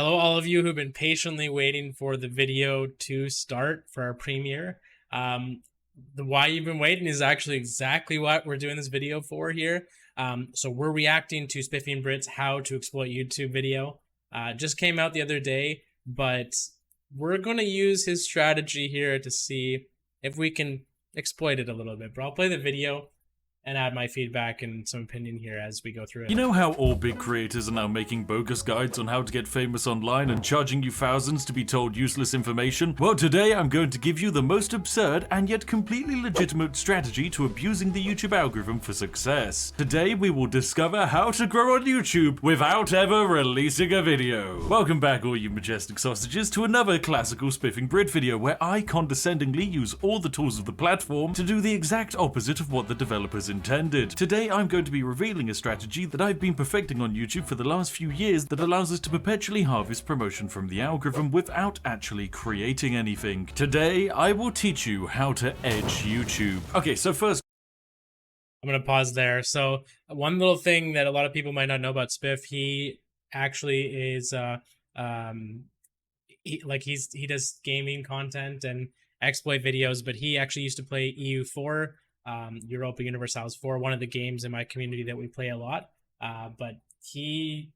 Hello, all of you who've been patiently waiting for the video to start for our premiere. The why you've been waiting is actually exactly what we're doing this video for here. So we're reacting to Spiffing Brit's How to Exploit YouTube video. Just came out the other day, but we're going to use his strategy here to see if we can exploit it a little bit. But I'll play the video and add my feedback and some opinion here as we go through it. You know how all big creators are now making bogus guides on how to get famous online and charging you thousands to be told useless information? Well, today I'm going to give you the most absurd and yet completely legitimate strategy to abusing the YouTube algorithm for success. Today we will discover how to grow on YouTube without ever releasing a video. Welcome back, all you majestic sausages, to another classical Spiffing Brit video where I condescendingly use all the tools of the platform to do the exact opposite of what the developers intended. Today I'm going to be revealing a strategy that I've been perfecting on YouTube for the last few years that allows us to perpetually harvest promotion from the algorithm without actually creating anything. Today I will teach you how to edge YouTube. Okay, so first I'm going to pause there. So one little thing that a lot of people might not know about Spiff, he actually is he does gaming content and exploit videos, but he actually used to play EU4, Europa Universalis 4, one of the games in my community that we play a lot. But he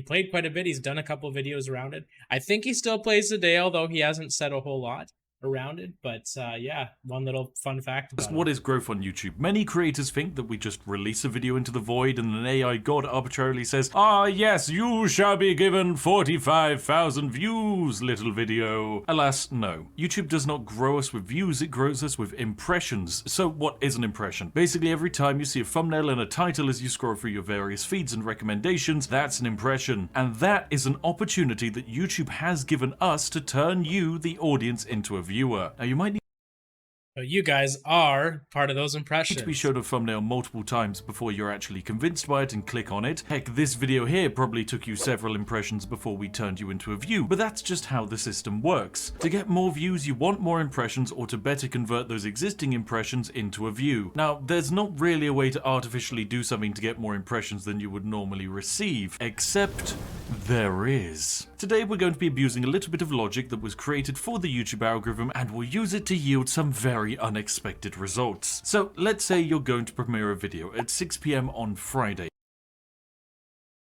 played quite a bit. He's done a couple of videos around it. I think he still plays today, although he hasn't said a whole lot around it. But yeah, one little fun fact about what is growth on YouTube? Many creators think that we just release a video into the void and an AI god arbitrarily says, "Ah yes, you shall be given 45,000 views, little video." Alas, no. YouTube does not grow us with views, it grows us with impressions. So what is an impression? Basically every time you see a thumbnail and a title as you scroll through your various feeds and recommendations, that's an impression. And that is an opportunity that YouTube has given us to turn you, the audience, into a viewer. Now you might need you guys are part of those impressions. to be shown a thumbnail multiple times before you're actually convinced by it and click on it. Heck, this video here probably took you several impressions before we turned you into a view, but that's just how the system works. To get more views, you want more impressions or to better convert those existing impressions into a view. Now, there's not really a way to artificially do something to get more impressions than you would normally receive, except there is. Today we're going to be abusing a little bit of logic that was created for the YouTube algorithm and we'll use it to yield some very unexpected results. So let's say you're going to premiere a video at 6 PM on Friday.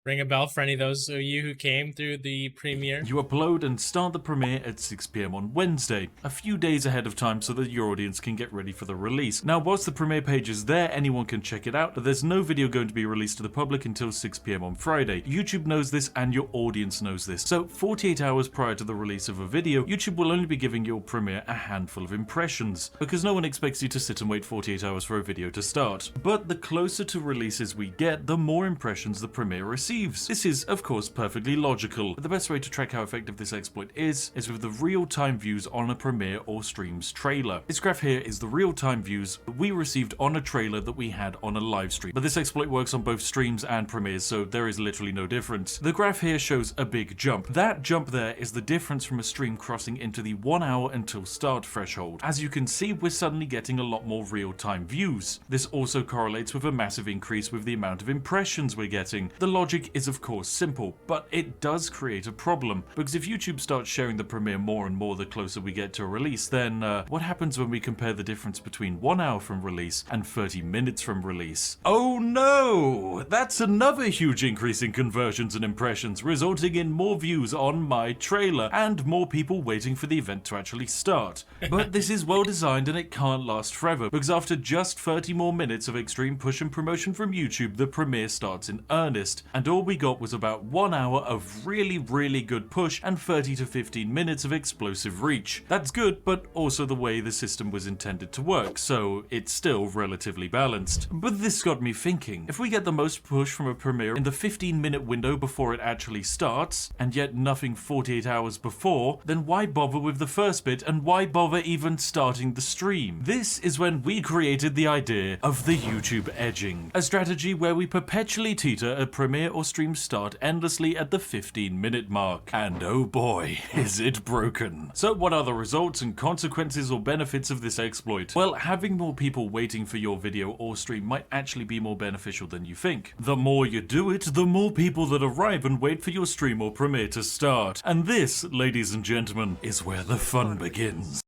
Ring a bell for any of those of you who came through the premiere. You upload and start the premiere at 6 PM on Wednesday, a few days ahead of time so that your audience can get ready for the release. Now, whilst the premiere page is there, anyone can check it out, but there's no video going to be released to the public until 6 PM on Friday. YouTube knows this and your audience knows this. So 48 hours prior to the release of a video, YouTube will only be giving your premiere a handful of impressions, because no one expects you to sit and wait 48 hours for a video to start. But the closer to releases we get, the more impressions the premiere receives. This is, of course, perfectly logical, but the best way to track how effective this exploit is with the real-time views on a premiere or stream's trailer. This graph here is the real-time views that we received on a trailer that we had on a live stream, but this exploit works on both streams and premieres, so there is literally no difference. The graph here shows a big jump. That jump there is the difference from a stream crossing into the 1 hour until start threshold. As you can see, we're suddenly getting a lot more real-time views. This also correlates with a massive increase with the amount of impressions we're getting. The logic is of course simple, but it does create a problem, because if YouTube starts sharing the premiere more and more the closer we get to a release, then what happens when we compare the difference between 1 hour from release and 30 minutes from release? Oh no! That's another huge increase in conversions and impressions, resulting in more views on my trailer and more people waiting for the event to actually start. But this is well designed and it can't last forever, because after just 30 more minutes of extreme push and promotion from YouTube, the premiere starts in earnest, and all we got was about 1 hour of really good push and 30 to 15 minutes of explosive reach. That's good, but also the way the system was intended to work, so it's still relatively balanced. But this got me thinking, if we get the most push from a premiere in the 15-minute window before it actually starts, and yet nothing 48 hours before, then why bother with the first bit and why bother even starting the stream? This is when we created the idea of the YouTube edging, a strategy where we perpetually teeter a premiere or your streams start endlessly at the 15-minute mark. And oh boy, is it broken. So what are the results and consequences or benefits of this exploit? Well, having more people waiting for your video or stream might actually be more beneficial than you think. The more you do it, the more people that arrive and wait for your stream or premiere to start. And this, ladies and gentlemen, is where the fun begins.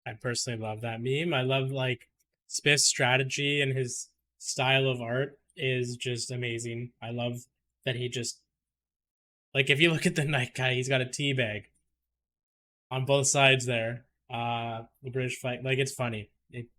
I personally love that meme. I love like Spiff's strategy and his style of art is just amazing. I love that he just, like, if you look at the night guy, he's got a tea bag on both sides there. The British fight, like, it's funny.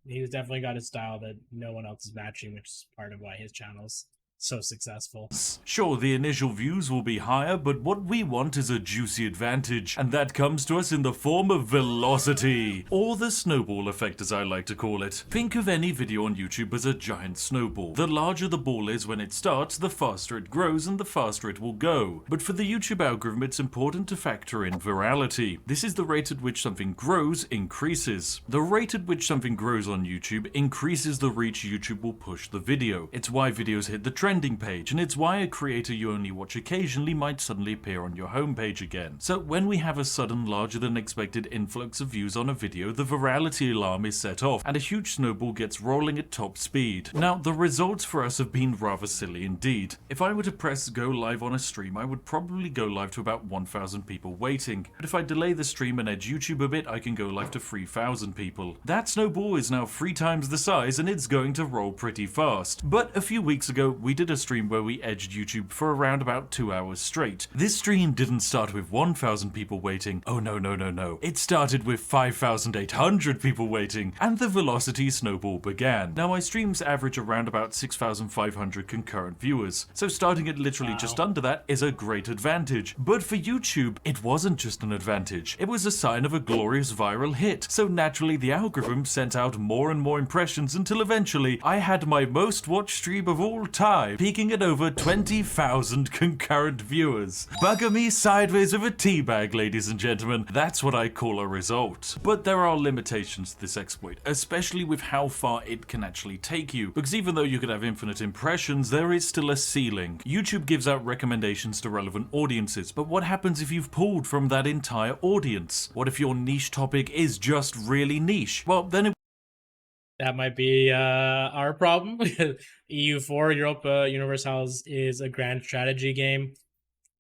He's definitely got a style that no one else is matching, which is part of why his channel's so successful. Sure, the initial views will be higher, but what we want is a juicy advantage, and that comes to us in the form of velocity, or the snowball effect as I like to call it. Think of any video on YouTube as a giant snowball. The larger the ball is when it starts, the faster it grows and the faster it will go. But for the YouTube algorithm, it's important to factor in virality. This is the rate at which something grows increases. The rate at which something grows on YouTube increases the reach YouTube will push the video. It's why videos hit the trending page, and it's why a creator you only watch occasionally might suddenly appear on your homepage again. So when we have a sudden larger than expected influx of views on a video, the virality alarm is set off and a huge snowball gets rolling at top speed. Now the results for us have been rather silly indeed. If I were to press go live on a stream, I would probably go live to about 1,000 people waiting. But if I delay the stream and edge YouTube a bit, I can go live to 3,000 people. That snowball is now 3 times the size and it's going to roll pretty fast. But a few weeks ago we did a stream where we edged YouTube for around about 2 hours straight. This stream didn't start with 1,000 people waiting. Oh no. It started with 5,800 people waiting, and the velocity snowball began. Now my streams average around about 6,500 concurrent viewers, so starting at literally just under that is a great advantage. But for YouTube, it wasn't just an advantage. It was a sign of a glorious viral hit. So naturally the algorithm sent out more and more impressions until eventually I had my most watched stream of all time, peaking at over 20,000 concurrent viewers. Bugger me sideways with a tea bag, ladies and gentlemen. That's what I call a result. But there are limitations to this exploit, especially with how far it can actually take you. Because even though you could have infinite impressions, there is still a ceiling. YouTube gives out recommendations to relevant audiences, but what happens if you've pulled from that entire audience? What if your niche topic is just really niche? Well, then that might be our problem. EU4, Europa Universalis, is a grand strategy game.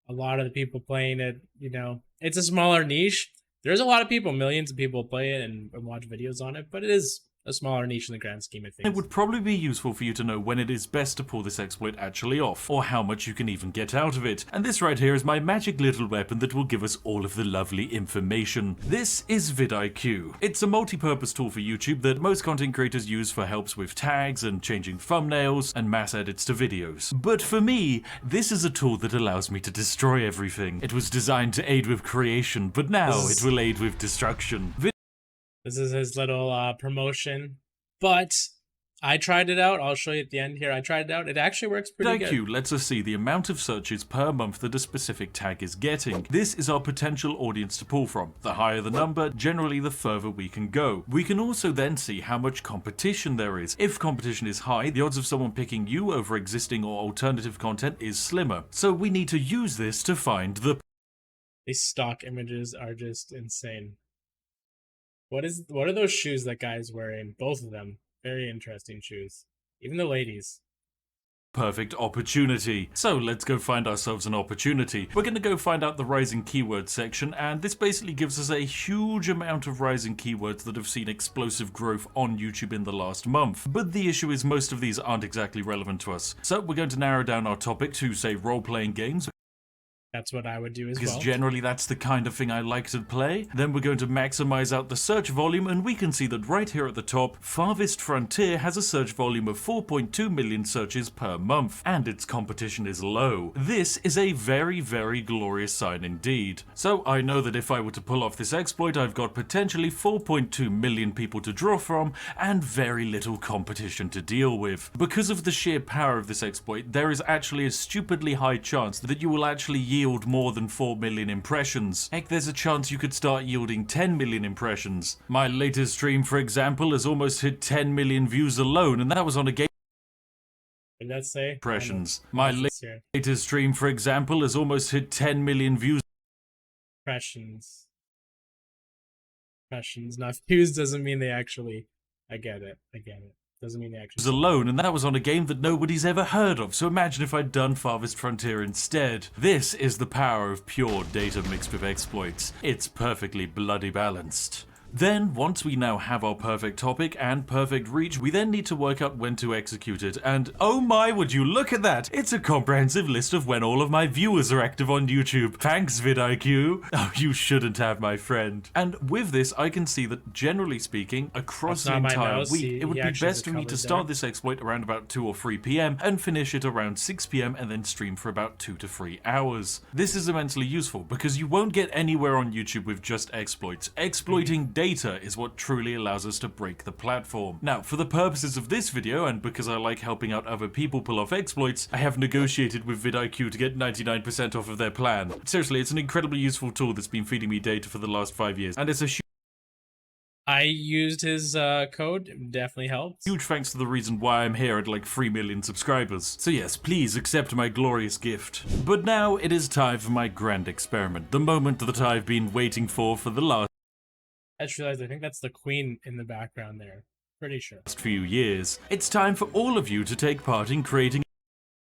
A lot of the people playing it, you know, it's a smaller niche. There's a lot of people, millions of people play it and watch videos on it, but it is a smaller niche in the grand scheme of things. It would probably be useful for you to know when it is best to pull this exploit actually off, or how much you can even get out of it. And this right here is my magic little weapon that will give us all of the lovely information. This is VidIQ. It's a multi-purpose tool for YouTube that most content creators use for helps with tags and changing thumbnails and mass edits to videos. But for me, this is a tool that allows me to destroy everything. It was designed to aid with creation, but now it will aid with destruction. This is his little promotion, but I tried it out. I'll show you at the end here. I tried it out. It actually works pretty good. VidIQ lets us see the amount of searches per month that a specific tag is getting. This is our potential audience to pull from. The higher the number, generally the further we can go. We can also then see how much competition there is. If competition is high, the odds of someone picking you over existing or alternative content is slimmer. So we need to use this to find the... These stock images are just insane. What are those shoes that guy's wearing? Both of them. Very interesting shoes. Even the ladies. Perfect opportunity. So let's go find ourselves an opportunity. We're going to go find out the rising keyword section, and this basically gives us a huge amount of rising keywords that have seen explosive growth on YouTube in the last month. But the issue is most of these aren't exactly relevant to us. So we're going to narrow down our topic to, say, role-playing games. That's what I would do as well. Because generally that's the kind of thing I like to play. Then we're going to maximize out the search volume, and we can see that right here at the top, Farthest Frontier has a search volume of 4.2 million searches per month, and its competition is low. This is a very, very glorious sign indeed. So I know that if I were to pull off this exploit, I've got potentially 4.2 million people to draw from, and very little competition to deal with. Because of the sheer power of this exploit, there is actually a stupidly high chance that you will actually yield more than 4 million impressions. Heck, there's a chance you could start yielding 10 million impressions. My latest stream, for example, has almost hit 10 million views alone, and that was on a game. Did that say? Impressions. My Here. latest stream, for example, has almost hit 10 million views. Impressions. Now, views doesn't mean they actually. I get it. Doesn't mean they actually. Alone, and that was on a game that nobody's ever heard of, so imagine if I'd done Farthest Frontier instead. This is the power of pure data mixed with exploits. It's perfectly bloody balanced. Then, once we now have our perfect topic and perfect reach, we then need to work out when to execute it, and oh my, would you look at that! It's a comprehensive list of when all of my viewers are active on YouTube. Thanks, VidIQ! Oh, you shouldn't have, my friend. And with this, I can see that, generally speaking, across the entire week, it would be best for me to start this exploit around about 2 or 3 PM, and finish it around 6 PM, and then stream for about 2 to 3 hours. This is immensely useful, because you won't get anywhere on YouTube with just exploits. Exploiting data is what truly allows us to break the platform. Now, for the purposes of this video, and because I like helping out other people pull off exploits, I have negotiated with VidIQ to get 99% off of their plan. Seriously, it's an incredibly useful tool that's been feeding me data for the last 5 years, and it's a I used his code, it definitely helped. Huge thanks to the reason why I'm here at like 3 million subscribers. So yes, please accept my glorious gift. But now it is time for my grand experiment, the moment that I've been waiting for the last I just realized I think that's the queen in the background there. Pretty sure. Few years. It's time for all of you to take part in creating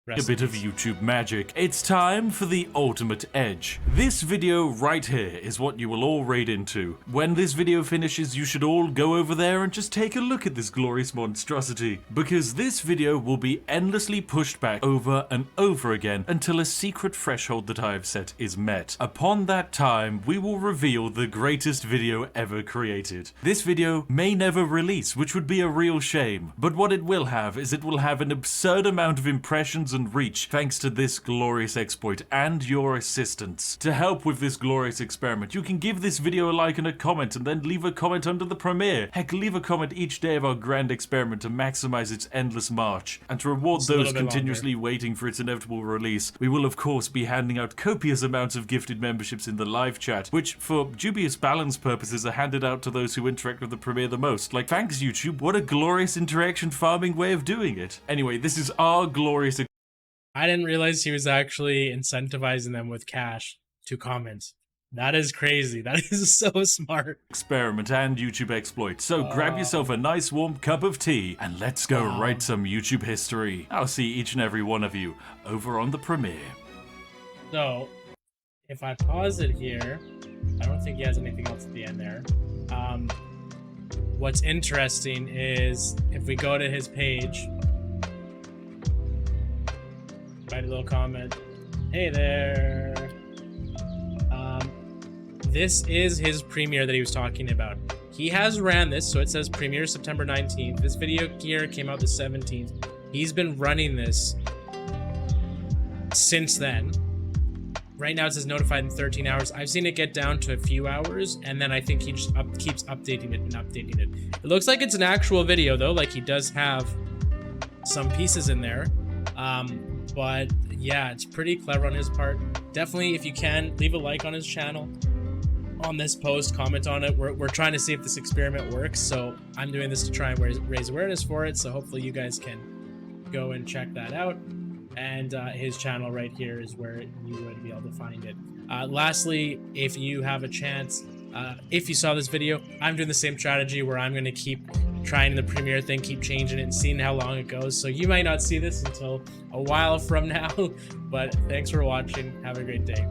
a bit of YouTube magic. It's time for the ultimate edge. This video right here is what you will all raid into. When this video finishes, you should all go over there and just take a look at this glorious monstrosity. Because this video will be endlessly pushed back over and over again until a secret threshold that I have set is met. Upon that time, we will reveal the greatest video ever created. This video may never release, which would be a real shame. But what it will have is it will have an absurd amount of impressions and reach thanks to this glorious exploit and your assistance. To help with this glorious experiment, you can give this video a like and a comment, and then leave a comment under the premiere. Heck, leave a comment each day of our grand experiment to maximize its endless march. And to reward those continuously waiting for its inevitable release, we will of course be handing out copious amounts of gifted memberships in the live chat, which for dubious balance purposes are handed out to those who interact with the premiere the most. Like, thanks YouTube, what a glorious interaction farming way of doing it. Anyway, this is our glorious I didn't realize he was actually incentivizing them with cash to comment. That is crazy. That is so smart. Experiment and YouTube exploit. So grab yourself a nice warm cup of tea and let's go write some YouTube history. I'll see each and every one of you over on the premiere. So, if I pause it here, I don't think he has anything else at the end there. What's interesting is if we go to his page, write a little comment. Hey there. This is his premiere that he was talking about. He has ran this, so it says premiere September 19th. This video here came out the 17th. He's been running this since then. Right now it says notified in 13 hours. I've seen it get down to a few hours, and then I think he just keeps updating it and updating it. It looks like it's an actual video though, like he does have some pieces in there. But yeah, it's pretty clever on his part. Definitely, if you can, leave a like on his channel, on this post, comment on it. We're trying to see if this experiment works, so I'm doing this to try and raise awareness for it, so hopefully you guys can go and check that out. And his channel right here is where you would be able to find it. Lastly, if you have a chance, if you saw this video, I'm doing the same strategy where I'm going to keep trying the premiere thing, keep changing it and seeing how long it goes. So you might not see this until a while from now, but thanks for watching. Have a great day.